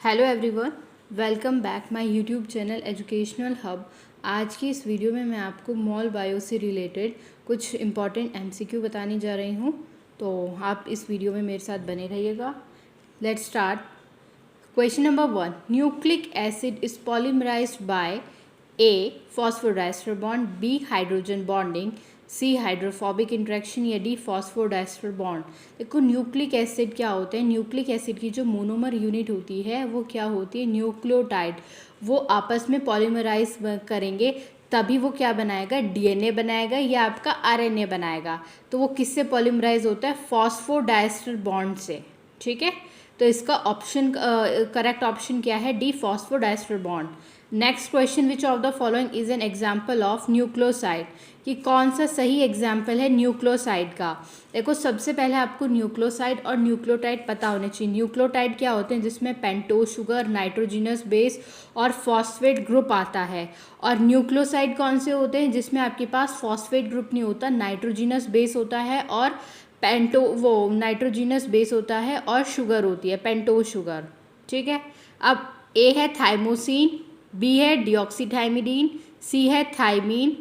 Hello everyone, welcome back my YouTube channel educational hub. आज की इस वीडियो में मैं आपको मॉल बायो से रिलेटेड कुछ इम्पॉर्टेंट एमसीक्यू बताने जा रही हूँ, तो आप इस वीडियो में मेरे साथ बने रहिएगा। Let's start. Question number 1, nucleic acid is polymerised by A phosphodiester bond, B hydrogen bonding, C hydrophobic interaction या डी फॉस्फोडाइस्टर बॉन्ड। देखो न्यूक्लिक एसिड क्या होते हैं। न्यूक्लिक एसिड की जो मोनोमर यूनिट होती है वो क्या होती है, न्यूक्लियोटाइड। वो आपस में पॉलीमराइज करेंगे तभी वो क्या बनाएगा, डीएनए बनाएगा या आपका आरएनए बनाएगा। तो वो किससे पॉलीमराइज होता है, फॉस्फोडाइस्टर बॉन्ड से। ठीक है, तो इसका ऑप्शन करेक्ट ऑप्शन क्या है, D phosphodiester bond. Next question, which of the following is an example of nucleoside, कि कौन सा सही एग्जाम्पल है न्यूक्लियोसाइड का। देखो सबसे पहले आपको न्यूक्लियोसाइड और न्यूक्लियोटाइड पता होने चाहिए। न्यूक्लियोटाइड क्या होते हैं, जिसमें पेंटोज शुगर, नाइट्रोजिनस बेस और फॉस्फेट ग्रुप आता है। और न्यूक्लियोसाइड कौन से होते हैं, जिसमें आपके पास फॉस्फेट ग्रुप नहीं होता, नाइट्रोजिनस बेस होता है और नाइट्रोजिनस बेस होता है और शुगर होती है, पेंटोज शुगर। ठीक है, अब ए है थाइमोसिन, बी है डिऑक्सीथाइमिडीन, सी है थाइमीन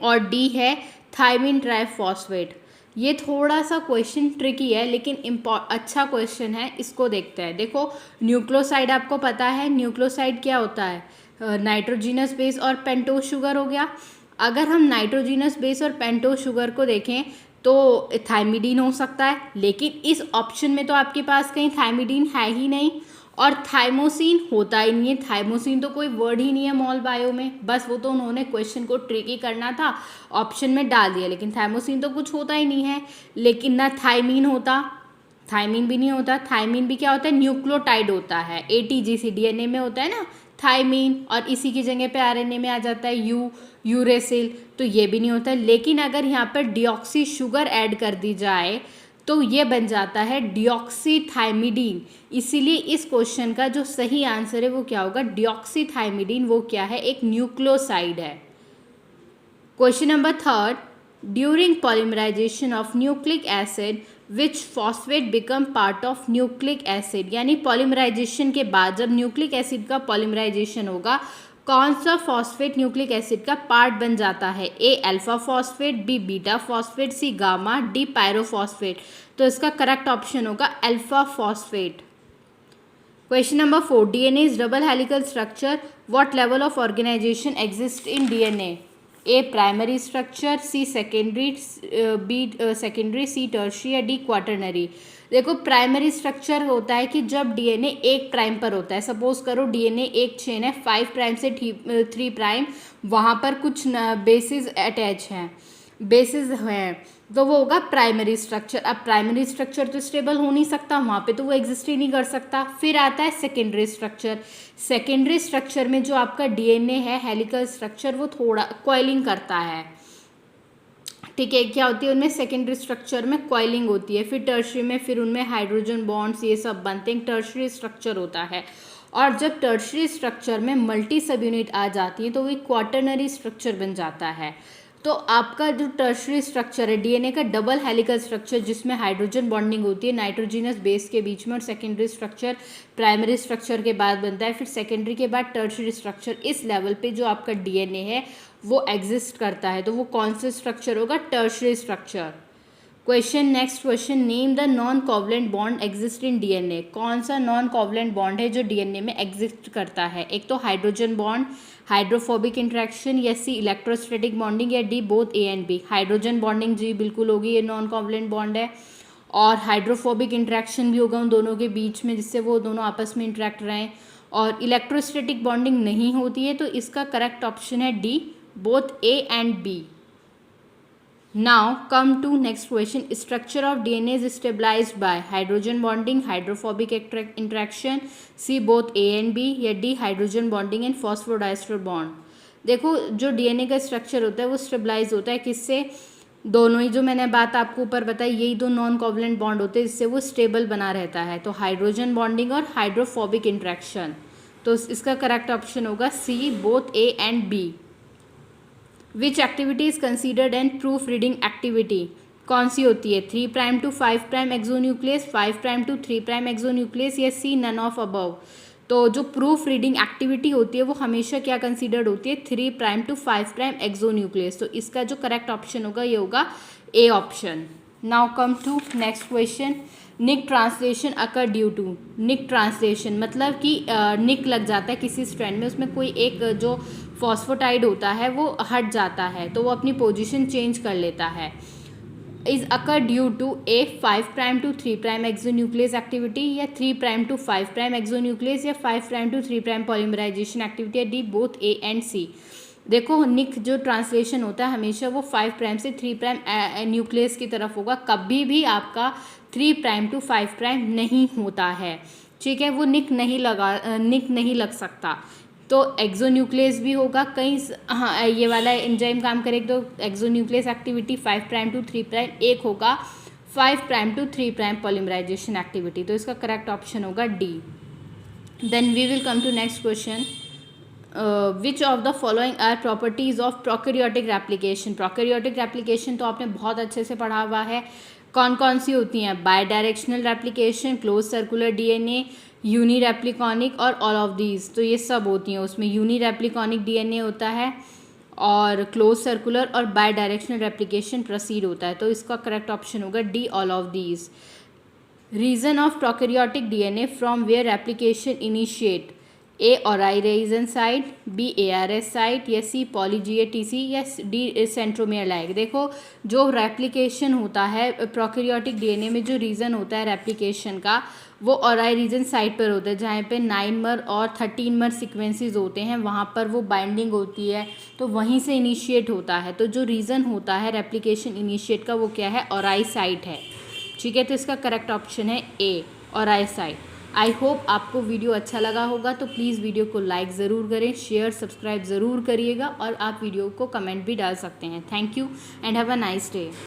और डी है थाइमिन ट्राइफॉस्फेट। ये थोड़ा सा क्वेश्चन ट्रिकी है लेकिन अच्छा क्वेश्चन है, इसको देखते हैं। देखो न्यूक्लियोसाइड आपको पता है, न्यूक्लियोसाइड क्या होता है, नाइट्रोजिनस बेस और पेंटोज शुगर हो गया। अगर हम नाइट्रोजिनस बेस और पेंटोज शुगर को देखें तो थाइमिडीन हो सकता है, लेकिन इस ऑप्शन में तो आपके पास कहीं थाइमिडीन है ही नहीं और थाइमोसिन होता ही नहीं है। थाइमोसिन तो कोई वर्ड ही नहीं है मॉल बायो में, बस वो तो उन्होंने क्वेश्चन को ट्रिकी करना था, ऑप्शन में डाल दिया, लेकिन थाइमोसिन तो कुछ होता ही नहीं है। लेकिन ना थाइमीन होता, थाइमीन भी नहीं होता। थाइमीन भी क्या होता है, न्यूक्लियोटाइड होता है, एटीजीसी डीएनए में होता है ना थाइमीन, और इसी की जगह पे आरएनए में आ जाता है यूरेसिल, तो ये भी नहीं होता। लेकिन अगर यहाँ पर डिऑक्सी शुगर ऐड कर दी जाए तो ये बन जाता है डिऑक्सीथाइमिडीन। इसीलिए इस क्वेश्चन का जो सही आंसर है वो क्या होगा, डिऑक्सीथाइमिडीन। वो क्या है, एक न्यूक्लियोसाइड है। Question number 3, during polymerization of nucleic acid which phosphate become part of nucleic acid, यानी पॉलीमराइजेशन के बाद जब न्यूक्लिक एसिड का पॉलीमराइजेशन होगा कौन सा फॉस्फेट न्यूक्लिक एसिड का पार्ट बन जाता है, A alpha phosphate, B beta phosphate, C gamma, D pyrophosphate. तो इसका करेक्ट ऑप्शन होगा alpha phosphate. Question number 4, DNA is double helical structure, what level of organisation exist in DNA, A primary structure, C secondary, B secondary, C tertiary या D quaternary. देखो primary structure होता है कि जब DNA एक prime पर होता है। सपोज करो डीएनए एक चेन है 5 प्राइम से 3 प्राइम, वहाँ पर कुछ बेसिस अटैच हैं, बेसिस हैं, तो वो होगा प्राइमरी स्ट्रक्चर। अब प्राइमरी स्ट्रक्चर तो स्टेबल हो नहीं सकता, वहाँ पे तो वो एग्जिस्ट ही नहीं कर सकता। फिर आता है सेकेंडरी स्ट्रक्चर। सेकेंडरी स्ट्रक्चर में जो आपका डीएनए है हेलिकल स्ट्रक्चर, वो थोड़ा कॉइलिंग करता है। ठीक है, क्या होती है उनमें, सेकेंडरी स्ट्रक्चर में कॉइलिंग होती है। फिर टर्शियरी में फिर उनमें हाइड्रोजन बॉन्ड्स ये सब बनते हैं, टर्शियरी स्ट्रक्चर होता है। और जब टर्शियरी स्ट्रक्चर में मल्टी सब यूनिट आ जाती है तो वो क्वाटरनरी स्ट्रक्चर बन जाता है। तो आपका जो टर्शियरी स्ट्रक्चर है डीएनए का डबल हेलिकल स्ट्रक्चर, जिसमें हाइड्रोजन बॉन्डिंग होती है नाइट्रोजिनस बेस के बीच में, और सेकेंडरी स्ट्रक्चर प्राइमरी स्ट्रक्चर के बाद बनता है, फिर सेकेंडरी के बाद टर्शियरी स्ट्रक्चर। इस लेवल पे जो आपका डीएनए है वो एग्जिस्ट करता है, तो वो कौन सा स्ट्रक्चर होगा, tertiary structure. Question, next question, name the non covalent bond exist in DNA. कौन सा नॉन कोवलेंट बॉन्ड है जो डीएनए में एग्जिस्ट करता है, एक तो हाइड्रोजन बॉन्ड, हाइड्रोफोबिक इंट्रैक्शन, या सी इलेक्ट्रोस्टैटिक बॉन्डिंग, या D both A and B. Hydrogen bonding जी बिल्कुल होगी, ये नॉन कोवलेंट बॉन्ड है। और हाइड्रोफोबिक इंट्रैक्शन भी होगा उन दोनों के बीच में, जिससे वो दोनों आपस में इंट्रैक्ट रहें। और इलेक्ट्रोस्टैटिक बॉन्डिंग नहीं होती है, तो इसका करेक्ट ऑप्शन है D, both A and B. Now come to next question. Structure of DNA is stabilized by hydrogen bonding, hydrophobic interaction, C both A and B, या D hydrogen bonding and phosphodiester bond। देखो जो DNA का structure होता है वो stabilise होता है किससे, दोनों ही जो मैंने बात आपको ऊपर बताई, यही दो नॉन कोवलेंट बॉन्ड होते हैं जिससे वो स्टेबल बना रहता है। तो हाइड्रोजन बॉन्डिंग और हाइड्रोफोबिक इंट्रैक्शन, तो इसका करेक्ट ऑप्शन होगा C, both A and B. Which activity is considered an proofreading activity? कौन सी होती है? 3' to 5' एक्सोन्यूक्लियस, 5' to 3' एक्सोन्यूक्लियस, या सी नन ऑफ अबव? तो जो प्रूफ रीडिंग एक्टिविटी होती है वो हमेशा क्या कंसीडर्ड होती है? 3' to 5' एक्सोन्यूक्लियस। तो इसका जो करेक्ट ऑप्शन होगा ये होगा A option. Now come to next question. Nick translation occur due to? Nick translation मतलब कि निक लग जाता है किसी स्ट्रैंड में, उसमें कोई एक जो फॉस्फोटाइड होता है वो हट जाता है, तो वो अपनी पोजीशन चेंज कर लेता है। Is occur due to a 5' to 3' exonuclease activity, या 3' to 5' एक्सोन्यूक्लियस, या 5' to 3' पॉलीमराइजेशन एक्टिविटी, या D both A and C? देखो निक जो ट्रांसलेशन होता है हमेशा वो 5' से 3' न्यूक्लियस की तरफ होगा, कभी भी आपका 3' to 5' नहीं होता है, ठीक है। वो निक नहीं लग सकता, तो एक्सोन्यूक्लियस भी होगा कहीं। हाँ, ये वाला एंजाइम काम करेगा तो एक्सोन्यूक्लियस एक्टिविटी 5' to 3' एक होगा 5' to 3' पॉलीमराइजेशन एक्टिविटी, तो इसका करेक्ट ऑप्शन होगा D. Then we will come to next question. Which of the following are properties of prokaryotic replication? Prokaryotic replication तो आपने बहुत अच्छे से पढ़ा हुआ है। कौन कौन सी होती हैं? Bidirectional replication, close circular DNA, uni repliconic और ऑल ऑफ दीज। तो ये सब होती हैं। उसमें यूनी रेप्लिकॉनिक डीएनए होता है और क्लोज सर्कुलर और बाय डायरेक्शनल रेप्लिकेशन प्रोसीड होता है, तो इसका करेक्ट ऑप्शन होगा D all of these. Region of prokaryotic DNA from where replication initiate? A origin site, B ARS site, या सी पॉलीजीएटीसी, या डी सेंट्रोमियर लाइक? देखो जो रेप्लिकेशन होता है प्रोकैरियोटिक डीएनए में, जो रीज़न होता है रेप्लिकेशन का वो ऑराइरीजन साइट पर होता है, जहाँ पे 9' और 13' सीक्वेंसेस होते हैं, वहाँ पर वो बाइंडिंग होती है, तो वहीं से इनिशिएट होता है। तो जो रीज़न होता है रेप्लिकेशन इनिशिएट का वो क्या है? ऑराई साइट है, ठीक है। तो इसका करेक्ट ऑप्शन है ए ऑराई साइट। आई होप आपको वीडियो अच्छा लगा होगा, तो प्लीज़ वीडियो को लाइक ज़रूर करें, शेयर सब्सक्राइब ज़रूर करिएगा, और आप वीडियो को कमेंट भी डाल सकते हैं। Thank you and have a nice day.